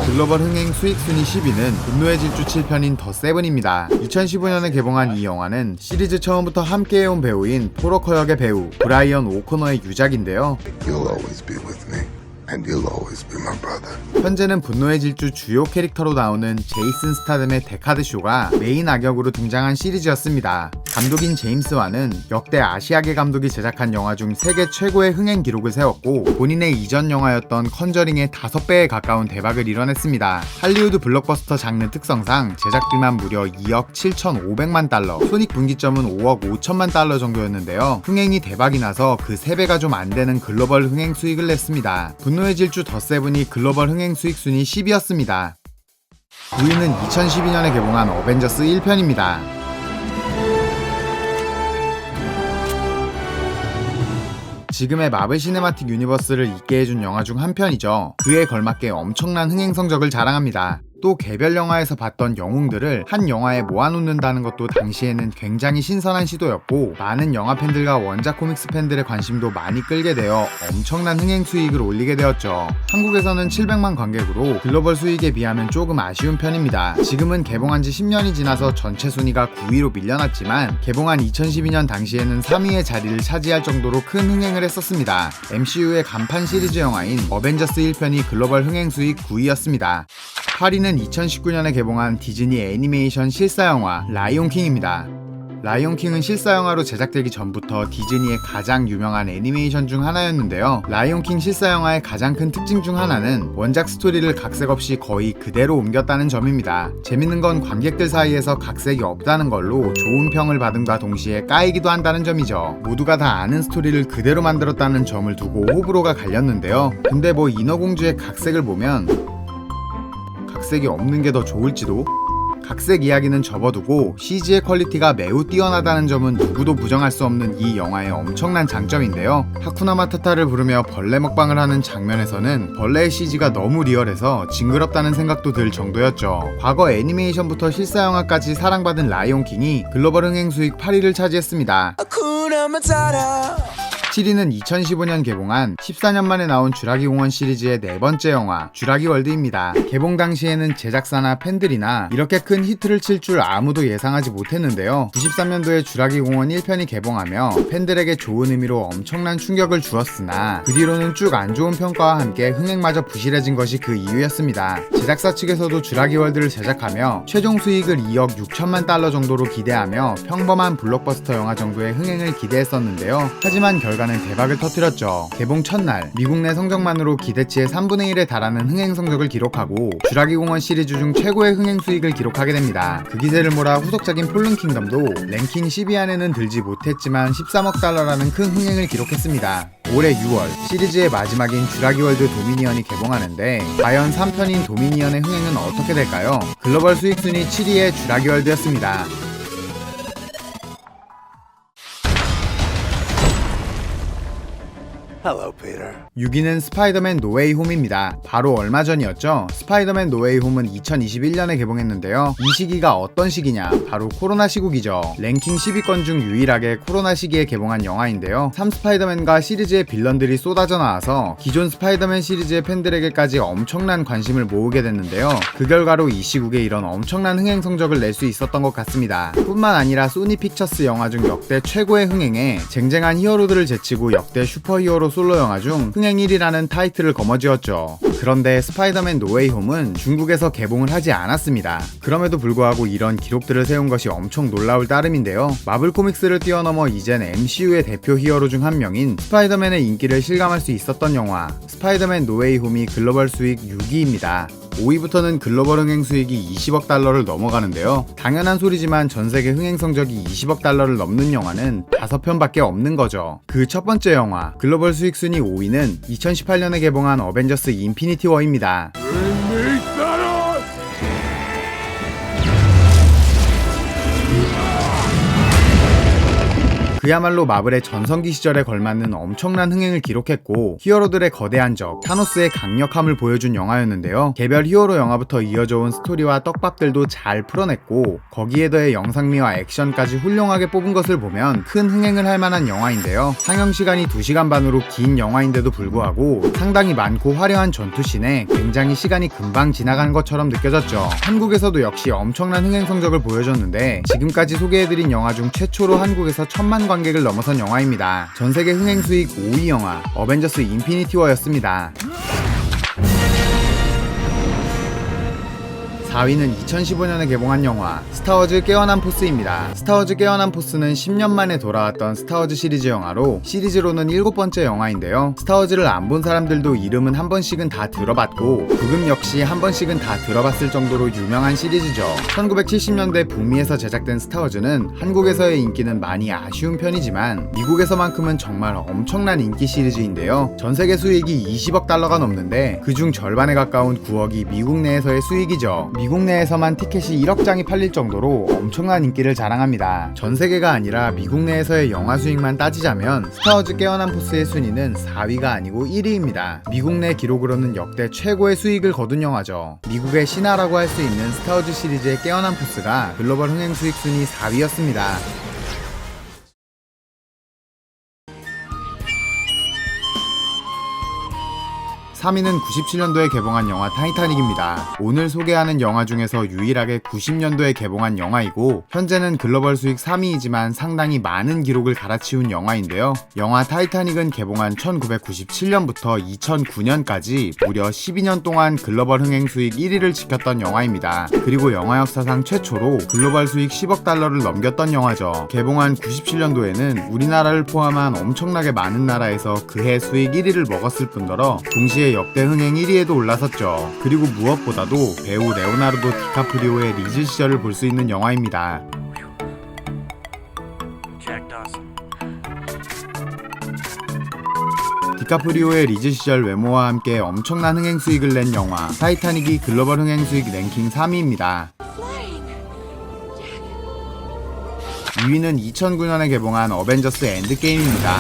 글로벌 흥행 수익 순위 10위는 분노의 질주 7편인 더 세븐입니다. 2015년에 개봉한 이 영화는 시리즈 처음부터 함께해온 배우인 폴 워커 역의 배우 브라이언 오코너의 유작인데요. You'll always be with me, and you'll always be my brother. 현재는 분노의 질주 주요 캐릭터로 나오는 제이슨 스타뎀의 데카드 쇼가 메인 악역으로 등장한 시리즈였습니다. 감독인 제임스 완은 역대 아시아계 감독이 제작한 영화 중 세계 최고의 흥행 기록을 세웠고 본인의 이전 영화였던 컨저링의 5배에 가까운 대박을 이뤄냈습니다. 할리우드 블록버스터 장르 특성상 제작비만 무려 2억 7,500만 달러, 손익 분기점은 5억 5천만 달러 정도였는데요. 흥행이 대박이 나서 그 3배가 좀 안 되는 글로벌 흥행 수익을 냈습니다. 분노의 질주 더 세븐이 글로벌 흥행 수익 순위 10위였습니다. 9위는 2012년에 개봉한 어벤져스 1편입니다. 지금의 마블 시네마틱 유니버스를 있게 해준 영화 중 한 편이죠. 그에 걸맞게 엄청난 흥행 성적을 자랑합니다. 또 개별 영화에서 봤던 영웅들을 한 영화에 모아놓는다는 것도 당시에는 굉장히 신선한 시도였고 많은 영화 팬들과 원작 코믹스 팬들의 관심도 많이 끌게 되어 엄청난 흥행 수익을 올리게 되었죠. 한국에서는 700만 관객으로 글로벌 수익에 비하면 조금 아쉬운 편입니다. 지금은 개봉한 지 10년이 지나서 전체 순위가 9위로 밀려났지만 개봉한 2012년 당시에는 3위의 자리를 차지할 정도로 큰 흥행을 했었습니다. MCU의 간판 시리즈 영화인 어벤져스 1편이 글로벌 흥행 수익 9위였습니다. 8위는 2019년에 개봉한 디즈니 애니메이션 실사영화 라이온킹입니다. 라이온킹은 실사영화로 제작되기 전부터 디즈니의 가장 유명한 애니메이션 중 하나였는데요. 라이온킹 실사영화의 가장 큰 특징 중 하나는 원작 스토리를 각색 없이 거의 그대로 옮겼다는 점입니다. 재밌는 건 관객들 사이에서 각색이 없다는 걸로 좋은 평을 받음과 동시에 까이기도 한다는 점이죠. 모두가 다 아는 스토리를 그대로 만들었다는 점을 두고 호불호가 갈렸는데요. 근데 뭐 인어공주의 각색을 보면 각색이 없는 게 더 좋을지도? 각색 이야기는 접어두고 CG의 퀄리티가 매우 뛰어나다는 점은 누구도 부정할 수 없는 이 영화의 엄청난 장점인데요. 하쿠나 마타타를 부르며 벌레 먹방을 하는 장면에서는 벌레의 CG가 너무 리얼해서 징그럽다는 생각도 들 정도였죠. 과거 애니메이션부터 실사영화까지 사랑받은 라이온킹이 글로벌 흥행 수익 8위를 차지했습니다. 7위는 2015년 개봉한 14년 만에 나온 쥬라기 공원 시리즈의 4번째 영화 쥬라기 월드입니다. 개봉 당시에는 제작사나 팬들이나 이렇게 큰 히트를 칠 줄 아무도 예상하지 못했는데요. 93년도에 쥬라기 공원 1편이 개봉하며 팬들에게 좋은 의미로 엄청난 충격을 주었으나 그 뒤로는 쭉 안 좋은 평가와 함께 흥행마저 부실해진 것이 그 이유였습니다. 제작사 측에서도 쥬라기 월드를 제작하며 최종 수익을 2억 6천만 달러 정도로 기대하며 평범한 블록버스터 영화 정도의 흥행을 기대했었는데요. 하지만 결과는 대박을 터뜨렸죠. 개봉 첫날 미국 내 성적만으로 기대치의 3분의 1에 달하는 흥행 성적을 기록하고 쥬라기 공원 시리즈 중 최고의 흥행 수익을 기록하게 됩니다. 그 기세를 몰아 후속작인 폴른 킹덤도 랭킹 10위 안에는 들지 못했지만 13억 달러라는 큰 흥행을 기록했습니다. 올해 6월 시리즈의 마지막인 쥬라기 월드 도미니언이 개봉하는데 과연 3편인 도미니언의 흥행은 어떻게 될까요? 글로벌 수익 순위 7위의 쥬라기 월드였습니다. Hello, Peter. 6위는 스파이더맨 노웨이 홈입니다. 바로 얼마 전이었죠. 스파이더맨 노웨이 홈은 2021년에 개봉했는데요. 이 시기가 어떤 시기냐? 바로 코로나 시국이죠. 랭킹 10위권 중 유일하게 코로나 시기에 개봉한 영화인데요. 3 스파이더맨과 시리즈의 빌런들이 쏟아져 나와서 기존 스파이더맨 시리즈의 팬들에게까지 엄청난 관심을 모으게 됐는데요. 그 결과로 이 시국에 이런 엄청난 흥행 성적을 낼 수 있었던 것 같습니다. 뿐만 아니라 소니 픽처스 영화 중 역대 최고의 흥행에 쟁쟁한 히어로들을 제치고 역대 슈퍼히어로 솔로 영화 중 흥행 1위라는 타이틀을 거머쥐었죠. 그런데 스파이더맨 노웨이 홈은 중국에서 개봉을 하지 않았습니다. 그럼에도 불구하고 이런 기록들을 세운 것이 엄청 놀라울 따름인데요. 마블 코믹스를 뛰어넘어 이젠 MCU의 대표 히어로 중 한 명인 스파이더맨의 인기를 실감할 수 있었던 영화 스파이더맨 노웨이 홈이 글로벌 수익 6위입니다. 5위부터는 글로벌 흥행 수익이 20억 달러를 넘어가는데요. 당연한 소리지만 전세계 흥행 성적이 20억 달러를 넘는 영화는 5편밖에 없는 거죠. 그 첫 번째 영화 글로벌 수익 순위 5위는 2018년에 개봉한 어벤져스 인피니티 워입니다. 그야말로 마블의 전성기 시절에 걸맞는 엄청난 흥행을 기록했고 히어로들의 거대한 적, 타노스의 강력함을 보여준 영화였는데요. 개별 히어로 영화부터 이어져온 스토리와 떡밥들도 잘 풀어냈고 거기에 더해 영상미와 액션까지 훌륭하게 뽑은 것을 보면 큰 흥행을 할 만한 영화인데요. 상영 시간이 2시간 반으로 긴 영화인데도 불구하고 상당히 많고 화려한 전투씬에 굉장히 시간이 금방 지나간 것처럼 느껴졌죠. 한국에서도 역시 엄청난 흥행 성적을 보여줬는데 지금까지 소개해드린 영화 중 최초로 한국에서 1000만 관객을 넘어선 영화입니다. 전세계 흥행 수익 5위 영화 어벤져스 인피니티 워였습니다. 4위는 2015년에 개봉한 영화 스타워즈 깨어난 포스입니다. 스타워즈 깨어난 포스는 10년 만에 돌아왔던 스타워즈 시리즈 영화로 시리즈로는 7번째 영화인데요. 스타워즈를 안 본 사람들도 이름은 한 번씩은 다 들어봤고 부금 역시 한 번씩은 다 들어봤을 정도로 유명한 시리즈죠. 1970년대 북미에서 제작된 스타워즈는 한국에서의 인기는 많이 아쉬운 편이지만 미국에서만큼은 정말 엄청난 인기 시리즈인데요. 전세계 수익이 20억 달러가 넘는데 그중 절반에 가까운 9억이 미국 내에서의 수익이죠. 미국 내에서만 티켓이 1억 장이 팔릴 정도로 엄청난 인기를 자랑합니다. 전 세계가 아니라 미국 내에서의 영화 수익만 따지자면 스타워즈 깨어난 포스의 순위는 4위가 아니고 1위입니다. 미국 내 기록으로는 역대 최고의 수익을 거둔 영화죠. 미국의 신화라고 할 수 있는 스타워즈 시리즈의 깨어난 포스가 글로벌 흥행 수익 순위 4위였습니다. 3위는 97년도에 개봉한 영화 타이타닉입니다. 오늘 소개하는 영화 중에서 유일하게 90년도에 개봉한 영화이고 현재는 글로벌 수익 3위이지만 상당히 많은 기록을 갈아치운 영화인데요. 영화 타이타닉은 개봉한 1997년부터 2009년까지 무려 12년 동안 글로벌 흥행 수익 1위를 지켰던 영화입니다. 그리고 영화 역사상 최초로 글로벌 수익 10억 달러를 넘겼던 영화죠. 개봉한 97년도에는 우리나라를 포함한 엄청나게 많은 나라에서 그해 수익 1위를 먹었을 뿐더러 동시에 역대 흥행 1위에도 올라섰죠. 그리고 무엇보다도 배우 레오나르도 디카프리오의 리즈 시절을 볼 수 있는 영화입니다. 디카프리오의 리즈 시절 외모와 함께 엄청난 흥행 수익을 낸 영화 타이타닉이 글로벌 흥행 수익 랭킹 3위입니다. 2위는 2009년에 개봉한 어벤져스 엔드게임입니다.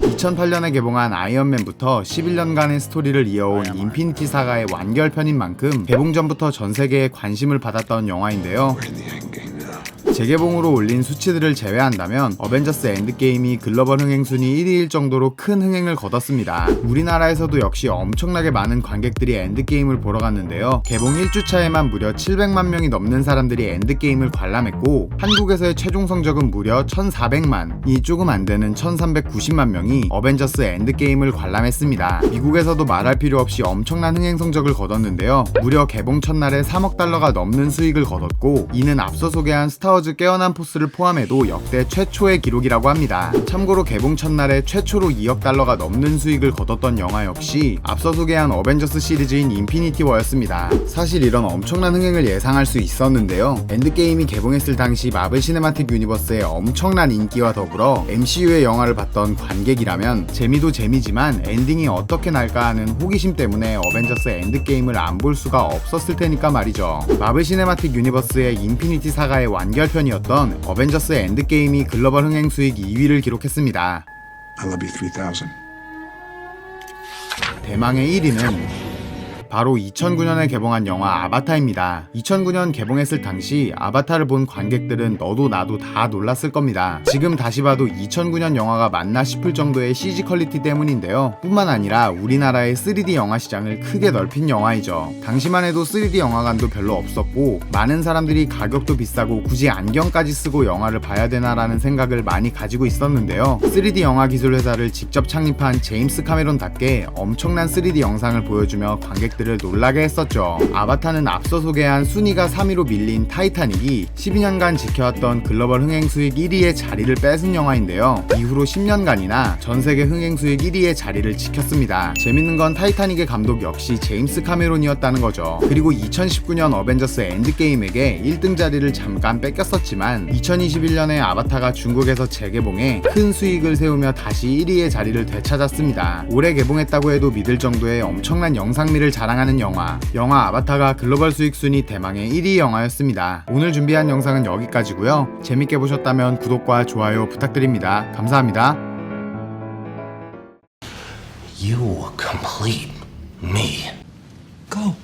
2008년에 개봉한 아이언맨부터 11년간의 스토리를 이어온 인피니티 사가의 완결편인 만큼 개봉 전부터 전 세계에 관심을 받았던 영화인데요. 재개봉으로 올린 수치들을 제외한다면 어벤져스 엔드게임이 글로벌 흥행 순위 1위일 정도로 큰 흥행을 거뒀습니다. 우리나라에서도 역시 엄청나게 많은 관객들이 엔드게임을 보러 갔는데요. 개봉 1주차에만 무려 700만 명이 넘는 사람들이 엔드게임을 관람했고 한국에서의 최종 성적은 무려 1400만이 조금 안 되는 1390만 명이 어벤져스 엔드게임을 관람했습니다. 미국에서도 말할 필요 없이 엄청난 흥행 성적을 거뒀는데요. 무려 개봉 첫날에 3억 달러가 넘는 수익을 거뒀고 이는 앞서 소개한 스타워즈 깨어난 포스를 포함해도 역대 최초의 기록이라고 합니다. 참고로 개봉 첫날에 최초로 2억 달러가 넘는 수익을 거뒀던 영화 역시 앞서 소개한 어벤져스 시리즈인 인피니티 워였습니다. 사실 이런 엄청난 흥행을 예상할 수 있었는데요. 엔드게임이 개봉했을 당시 마블 시네마틱 유니버스의 엄청난 인기와 더불어 MCU의 영화를 봤던 관객이라면 재미도 재미지만 엔딩이 어떻게 날까 하는 호기심 때문에 어벤져스 엔드게임을 안 볼 수가 없었을 테니까 말이죠. 마블 시네마틱 유니버스의 인피니티 사가의 완결편이었던 어벤져스 엔드게임이 글로벌 흥행 수익 2위를 기록했습니다. I love you 3000. 대망의 1위는 바로 2009년에 개봉한 영화 아바타입니다. 2009년 개봉했을 당시 아바타를 본 관객들은 너도 나도 다 놀랐을 겁니다. 지금 다시 봐도 2009년 영화가 맞나 싶을 정도의 CG 퀄리티 때문인데요. 뿐만 아니라 우리나라의 3D 영화 시장을 크게 넓힌 영화이죠. 당시만 해도 3D 영화관도 별로 없었고 많은 사람들이 가격도 비싸고 굳이 안경까지 쓰고 영화를 봐야 되나라는 생각을 많이 가지고 있었는데요. 3D 영화 기술 회사를 직접 창립한 제임스 카메론답게 엄청난 3D 영상을 보여주며 관객들을 놀라게 했었죠. 아바타는 앞서 소개한 순위가 3위로 밀린 타이타닉이 12년간 지켜왔던 글로벌 흥행 수익 1위의 자리를 뺏은 영화인데요. 이후로 10년간이나 전세계 흥행 수익 1위의 자리를 지켰습니다. 재밌는 건 타이타닉의 감독 역시 제임스 카메론이었다는 거죠. 그리고 2019년 어벤져스 엔드게임에게 1등 자리를 잠깐 뺏겼었지만 2021년에 아바타가 중국에서 재개봉해 큰 수익을 세우며 다시 1위의 자리를 되찾았습니다. 올해 개봉했다고 해도 믿을 정도의 엄청난 영상미를 자랑 자랑하는 영화 아바타가 글로벌 수익 순위 대망의 1위 영화였습니다. 오늘 준비한 영상은 여기까지고요. 재밌게 보셨다면 구독과 좋아요 부탁드립니다. 감사합니다. You complete me. Go.